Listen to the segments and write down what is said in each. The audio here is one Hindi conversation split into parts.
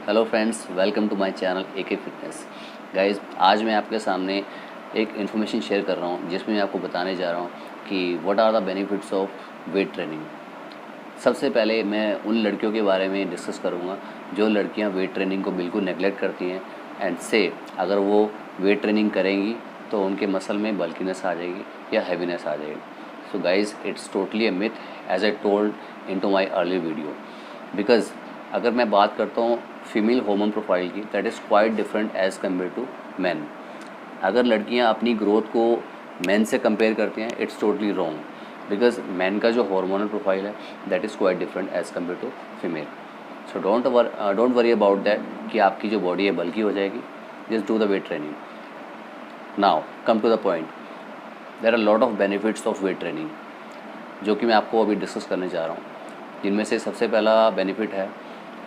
Hello friends, welcome to my channel A K fitness. Guys, आज मैं आपके सामने एक इन्फॉर्मेशन शेयर कर रहा हूँ जिसमें मैं आपको बताने जा रहा हूँ कि what are the benefits of weight training. सबसे पहले मैं उन लड़कियों के बारे में डिस्कस करूँगा जो लड़कियाँ वेट ट्रेनिंग को बिल्कुल नेगलेक्ट करती हैं एंड से अगर वो वेट ट्रेनिंग करेंगी तो उनके मसल में बल्कीनेस आ जाएगी या हैवीनेस आ जाएगी। So guys, it's totally a myth as I told in to my early video. Because अगर मैं बात करता हूँ फीमेल हार्मोन प्रोफाइल की, that is quite different as compare to man. अगर लड़कियाँ अपनी ग्रोथ को मैन से कंपेयर करती हैं, it's totally wrong. Because man का जो हार्मोनल प्रोफाइल है that is quite different as compare to female. So don't worry about that कि आपकी जो बॉडी है बल्कि हो जाएगी। Just do the weight training. Now come to the point, there are lot of benefits of weight training जो कि मैं आपको अभी डिस्कस करने जा रहा हूँ। जिनमें से सबसे पहला बेनिफिट है,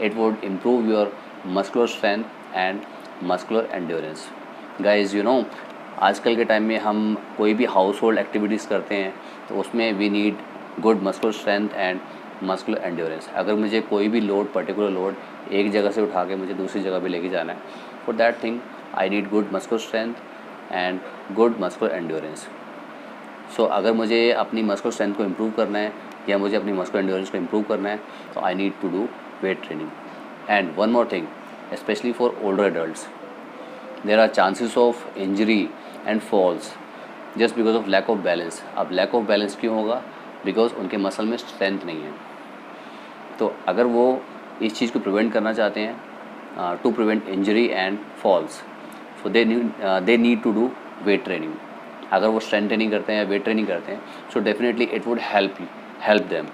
it would improve your muscular strength and muscular endurance. Guys, you know, आजकल के टाइम में हम कोई भी हाउस होल्ड एक्टिविटीज़ करते हैं तो उसमें we need good muscular strength and muscular endurance. अगर मुझे कोई भी लोड, पर्टिकुलर लोड एक जगह से उठा के मुझे दूसरी जगह भी लेके जाना है, for that thing I need good muscular strength and good muscular endurance. So अगर मुझे अपनी मस्कुलर स्ट्रेंथ को इम्प्रूव करना है या मुझे अपनी मस्कुलर एंड्योरेंस को इम्प्रूव करना है तो I need to do weight training. And one more thing, especially for older adults, there are chances of injury and falls just because of lack of balance. अब lack of balance क्यों होगा? बिकॉज उनके मसल में स्ट्रेंथ नहीं है। तो अगर वो इस चीज़ को प्रिवेंट करना चाहते हैं, to prevent injury and falls, so they need to do weight training. अगर वो स्ट्रेंथ ट्रेनिंग करते हैं या वेट ट्रेनिंग करते हैं, सो definitely it would help them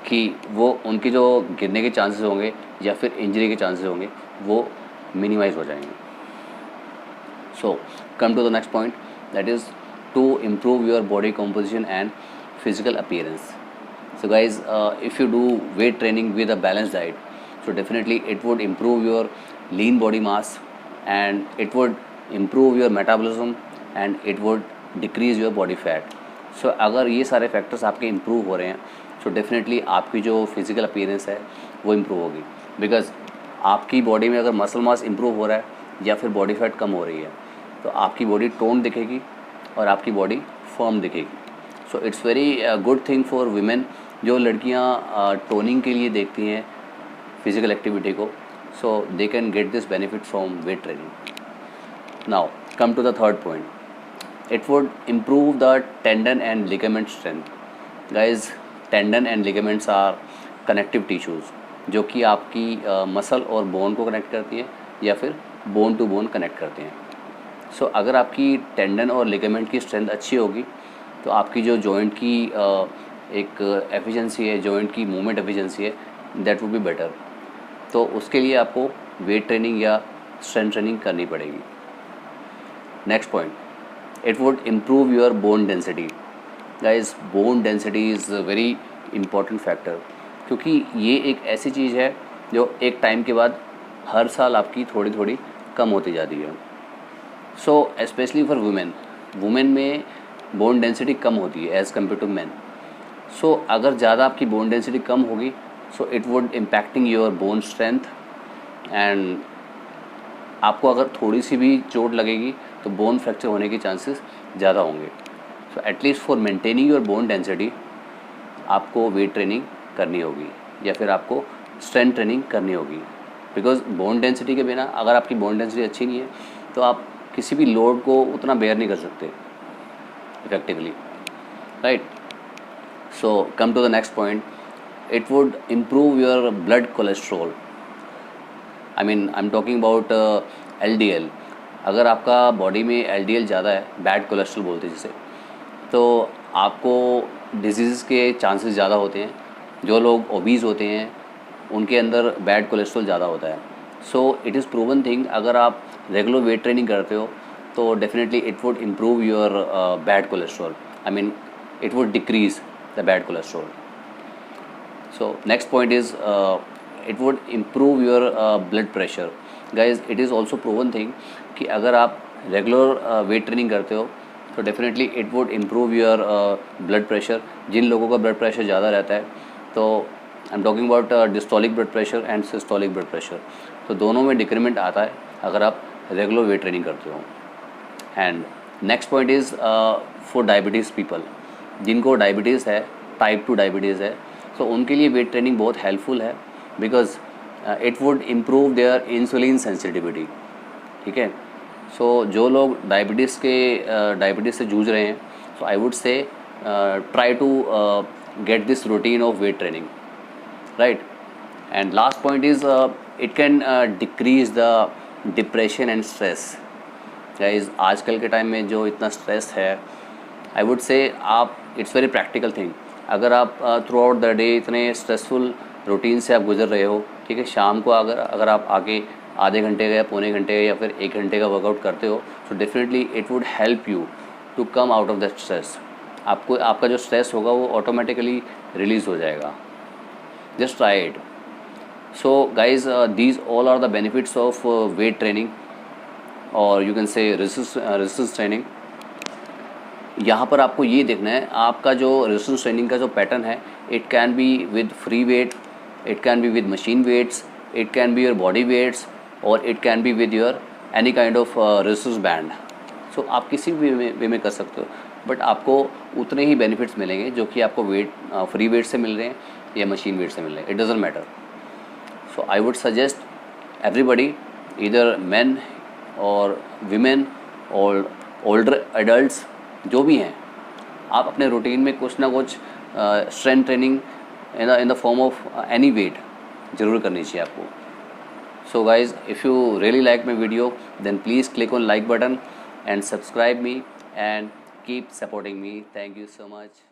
कि वो उनके जो गिरने के चांसेस होंगे या फिर इंजरी के चांसेस होंगे वो मिनिमाइज हो जाएंगे। So come to the next point, that is to improve your body composition and physical appearance. So guys, if you do weight training with a balance diet, so definitely it would improve your lean body mass and it would improve your metabolism and it would decrease your body fat. So अगर ये सारे फैक्टर्स आपके इम्प्रूव हो रहे हैं सो डेफिनेटली आपकी जो फिज़िकल अपीयरेंस है वो इम्प्रूव होगी। बिकॉज आपकी बॉडी में अगर मसल मास इम्प्रूव हो रहा है या फिर बॉडी फैट कम हो रही है तो आपकी बॉडी टोन दिखेगी और आपकी बॉडी फर्म दिखेगी। So it's very good thing for women जो लड़कियाँ टोनिंग के लिए देखती हैं फिजिकल एक्टिविटी को, so they can get this benefit from weight training. Now come to the third point, it would improve the tendon and ligament strength. Guys, tendon and ligaments are connective tissues जो कि आपकी मसल और बोन को कनेक्ट करती है या फिर बोन टू बोन कनेक्ट करते हैं। सो अगर आपकी टेंडन और लिगामेंट की स्ट्रेंथ अच्छी होगी तो आपकी जो जॉइंट की एक एफिशिएंसी है, जॉइंट की मूवमेंट एफिशिएंसी है, दैट वुड बी बेटर। तो उसके लिए आपको वेट ट्रेनिंग या स्ट्रेंथ ट्रेनिंग करनी पड़ेगी। Next point, it would improve your bone density. Guys, bone density is a very important factor क्योंकि ये एक ऐसी चीज़ है जो एक टाइम के बाद हर साल आपकी थोड़ी थोड़ी कम होती जाती है। सो स्पेशली फॉर वुमेन में बोन डेंसिटी कम होती है एज़ कम्पेयर टू मैन। सो अगर ज़्यादा आपकी बोन डेंसिटी कम होगी so it would impacting your bone strength and आपको अगर थोड़ी सी भी चोट लगेगी तो बोन फ्रैक्चर होने के चांसेस ज़्यादा होंगे। So at least for maintaining your bone density आपको वेट ट्रेनिंग करनी होगी या फिर आपको स्ट्रेंथ ट्रेनिंग करनी होगी। बिकॉज बोन डेंसिटी के बिना, अगर आपकी बोन डेंसिटी अच्छी नहीं है तो आप किसी भी लोड को उतना बेयर नहीं कर सकते effectively, right. So come to the next point, it would improve your blood cholesterol. I am talking about LDL। अगर आपका बॉडी में LDL ज़्यादा है, बैड कोलेस्ट्रॉल बोलते हैं जिसे, तो आपको डिजीज़ के चांसेस ज़्यादा होते हैं। जो लोग ओबीज़ होते हैं उनके अंदर बैड कोलेस्ट्रॉल ज़्यादा होता है। So it is proven thing, अगर आप रेगुलर वेट ट्रेनिंग करते हो तो definitely it would improve your bad cholesterol, it would decrease the bad cholesterol. So next point is it would improve your blood pressure. Guys, it is also proven thing कि अगर आप रेगुलर वेट ट्रेनिंग करते हो तो definitely it would improve your blood pressure. जिन लोगों का ब्लड प्रेशर ज़्यादा रहता है तो I am talking about diastolic blood pressure and systolic blood pressure. तो दोनों में डिक्रीमेंट आता है अगर आप रेगुलर वेट ट्रेनिंग करते हो। And next point is for diabetes people, जिनको डायबिटीज़ है, टाइप 2 डायबिटीज़ है, तो उनके लिए वेट ट्रेनिंग बहुत हेल्पफुल है, because it would improve their insulin sensitivity. ठीक है, सो जो लोग डायबिटीज़ से जूझ रहे हैं, so I would say try to get this routine of weight training, right? And last point is it can decrease the depression and stress. guys, आजकल के टाइम में जो इतना स्ट्रेस है, आई वुड से आप, इट्स वेरी प्रैक्टिकल थिंग, अगर आप थ्रू आउट द डे इतने स्ट्रेसफुल रूटीन से आप गुजर रहे हो, ठीक है, शाम को अगर आप आके आधे घंटे का या पौने घंटे का या फिर 1 घंटे का वर्कआउट करते हो, so definitely it would help you to come out of that stress. आपका जो स्ट्रेस होगा वो ऑटोमेटिकली रिलीज़ हो जाएगा। Just try it. So guys, these all are the benefits of weight training, और you can say resistance training. यहाँ पर आपको ये देखना है, आपका जो रेजिस्टेंस ट्रेनिंग का जो पैटर्न है, it can be with free weight, it can be with machine weights, it can be your body weights, और it can be with your any kind of resistance band. सो आप किसी भी वे में कर सकते हो, बट आपको उतने ही बेनिफिट्स मिलेंगे जो कि आपको फ्री वेट से मिल रहे हैं या मशीन वेट से मिल रहे हैं, it doesn't matter. So I would suggest everybody, इधर मेन और विमेन और ओल्डर एडल्ट्स, जो भी हैं, आप अपने रूटीन में कुछ ना कुछ strength training in the form of any weight ज़रूर करनी चाहिए आपको। So guys, if you really like my video, then please click on like button and subscribe me and keep supporting me. Thank you so much.